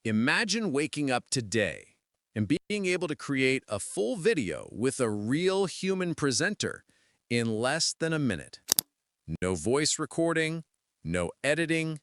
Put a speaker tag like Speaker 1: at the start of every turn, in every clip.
Speaker 1: Imagine waking up today and being able to create a full video with a real human presenter in less than a minute. No voice recording, no editing,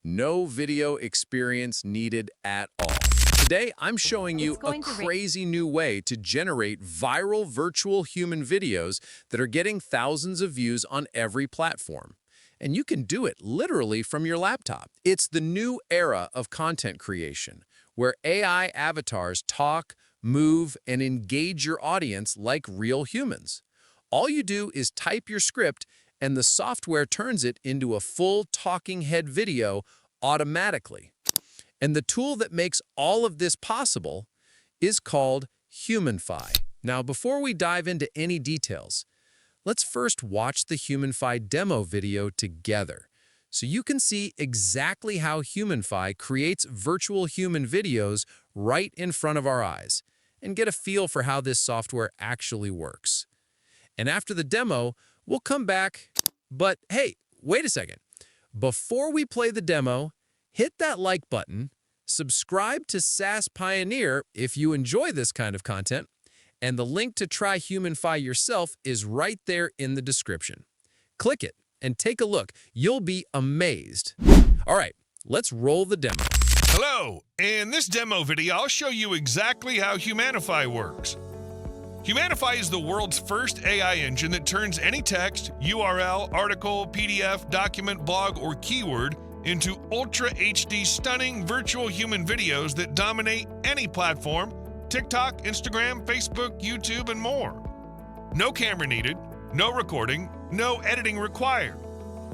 Speaker 1: no video experience needed at all. Today, I'm showing you a crazy new way to generate viral virtual human videos that are getting thousands of views on every platform. And you can do it literally from your laptop. It's the new era of content creation, where AI avatars talk, move, and engage your audience like real humans. All you do is type your script, and the software turns it into a full talking head video automatically. And the tool that makes all of this possible is called Humanify. Now, before we dive into any details, let's first watch the Humanify demo video together so you can see exactly how Humanify creates virtual human videos right in front of our eyes and get a feel for how this software actually works. And after the demo, we'll come back. But hey, wait a second. Before we play the demo, hit that like button, subscribe to SaaS Pioneer if you enjoy this kind of content, and the link to try Humanify yourself is right there in the description. Click it and take a look. You'll be amazed. All right, let's roll the demo.
Speaker 2: Hello, in this demo video, I'll show you exactly how Humanify works. Humanify is the world's first AI engine that turns any text, URL, article, PDF, document, blog, or keyword into Ultra HD stunning virtual human videos that dominate any platform: TikTok, Instagram, Facebook, YouTube, and more. No camera needed, no recording, no editing required,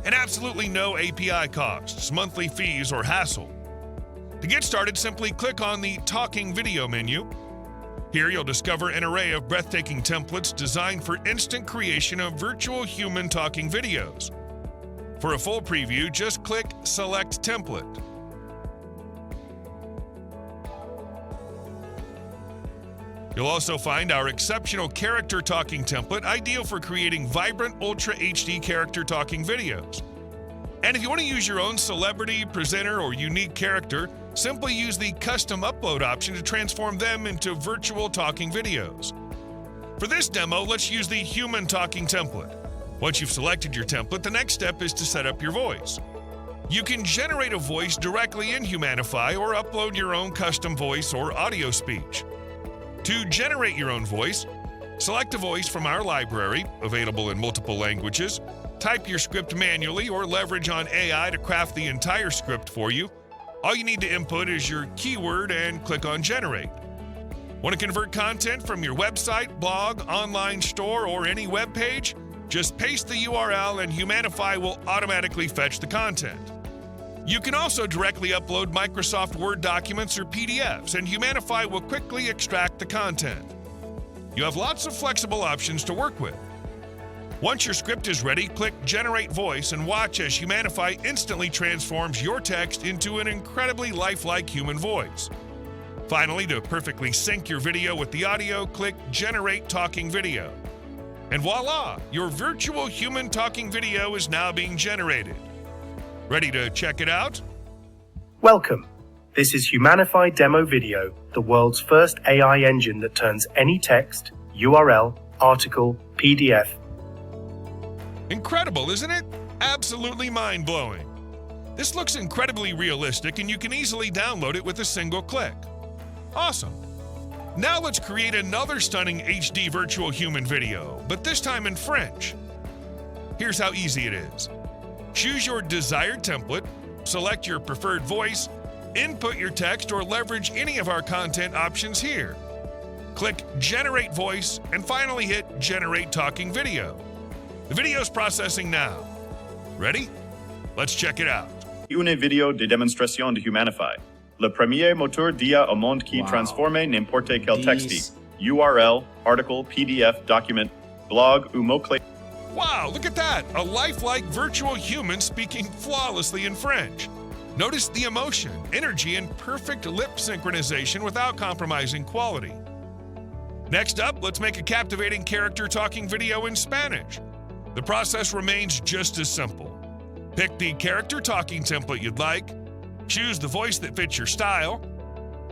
Speaker 2: and absolutely no API costs, monthly fees, or hassle. To get started, simply click on the Talking Video menu. Here you'll discover an array of breathtaking templates designed for instant creation of virtual human talking videos. For a full preview, just click Select Template. You'll also find our exceptional character talking template, ideal for creating vibrant Ultra HD character talking videos. And if you want to use your own celebrity, presenter, or unique character, simply use the custom upload option to transform them into virtual talking videos. For this demo, let's use the human talking template. Once you've selected your template, the next step is to set up your voice. You can generate a voice directly in Humanify or upload your own custom voice or audio speech. To generate your own voice, select a voice from our library, available in multiple languages, type your script manually or leverage on AI to craft the entire script for you. All you need to input is your keyword and click on Generate. Want to convert content from your website, blog, online store, or any web page? Just paste the URL and Humanify will automatically fetch the content. You can also directly upload Microsoft Word documents or PDFs, and Humanify will quickly extract the content. You have lots of flexible options to work with. Once your script is ready, click Generate Voice and watch as Humanify instantly transforms your text into an incredibly lifelike human voice. Finally, to perfectly sync your video with the audio, click Generate Talking Video. And voila! Your virtual human talking video is now being generated. Ready to check it out?
Speaker 3: Welcome. This is Humanify Demo Video, the world's first AI engine that turns any text, URL, article, PDF.
Speaker 2: Incredible, isn't it? Absolutely mind-blowing. This looks incredibly realistic, and you can easily download it with a single click. Awesome. Now let's create another stunning HD virtual human video, but this time in French. Here's how easy it is. Choose your desired template, select your preferred voice, input your text, or leverage any of our content options here. Click Generate Voice, and finally hit Generate Talking Video. The video's processing now. Ready? Let's check it out.
Speaker 4: Une vidéo de démonstration de Humanify. Le premier moteur d'IA au monde qui transforme n'importe quel texte, URL, article, PDF, document, blog ou mot-clé.
Speaker 2: Wow, look at that! A lifelike virtual human speaking flawlessly in French. Notice the emotion, energy, and perfect lip synchronization without compromising quality. Next up, let's make a captivating character talking video in Spanish. The process remains just as simple. Pick the character talking template you'd like, choose the voice that fits your style,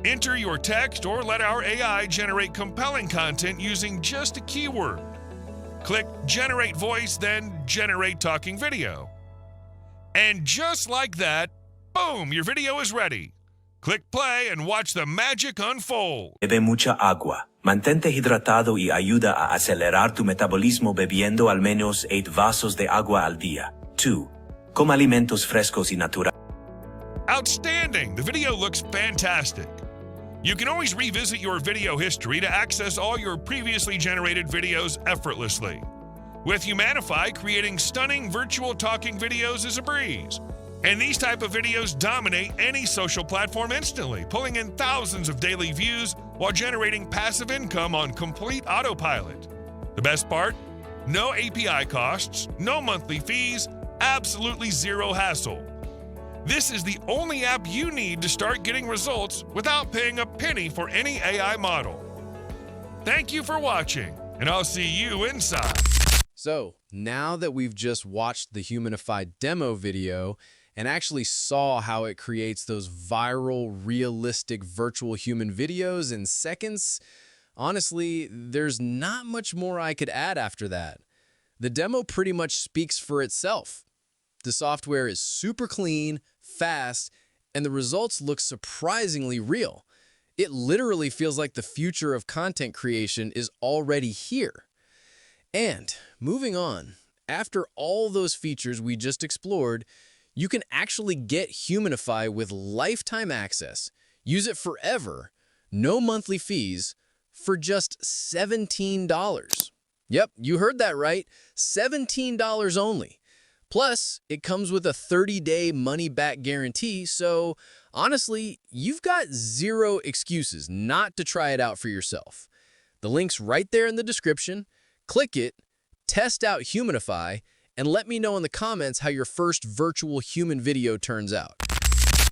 Speaker 2: Enter your text or let our AI generate compelling content using just a keyword. Click Generate Voice, then Generate Talking Video. And just like that, boom, your video is ready. Click play and watch the magic unfold.
Speaker 5: Bebe mucha agua. Mantente hidratado y ayuda a acelerar tu metabolismo bebiendo al menos 8 vasos de agua al día. 2. Coma alimentos frescos y naturales.
Speaker 2: Outstanding! The video looks fantastic. You can always revisit your video history to access all your previously generated videos effortlessly. With Humanify, creating stunning virtual talking videos is a breeze. And these type of videos dominate any social platform instantly, pulling in thousands of daily views while generating passive income on complete autopilot. The best part? No API costs, no monthly fees, absolutely zero hassle. This is the only app you need to start getting results without paying a penny for any AI model. Thank you for watching, and I'll see you inside.
Speaker 1: So now that we've just watched the Humanify demo video and actually saw how it creates those viral, realistic virtual human videos in seconds, honestly, there's not much more I could add after that. The demo pretty much speaks for itself. The software is super clean, fast, and the results look surprisingly real. It literally feels like the future of content creation is already here. And moving on, after all those features we just explored, you can actually get Humanify with lifetime access, use it forever, no monthly fees, for just $17. Yep, you heard that right, $17 only. Plus, it comes with a 30-day money-back guarantee, so honestly, you've got zero excuses not to try it out for yourself. The link's right there in the description. Click it, test out Humanify, and let me know in the comments how your first virtual human video turns out.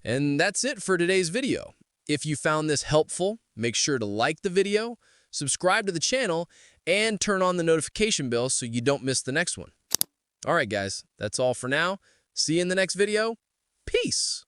Speaker 1: And that's it for today's video. If you found this helpful, make sure to like the video, subscribe to the channel, and turn on the notification bell so you don't miss the next one. All right, guys, that's all for now. See you in the next video. Peace.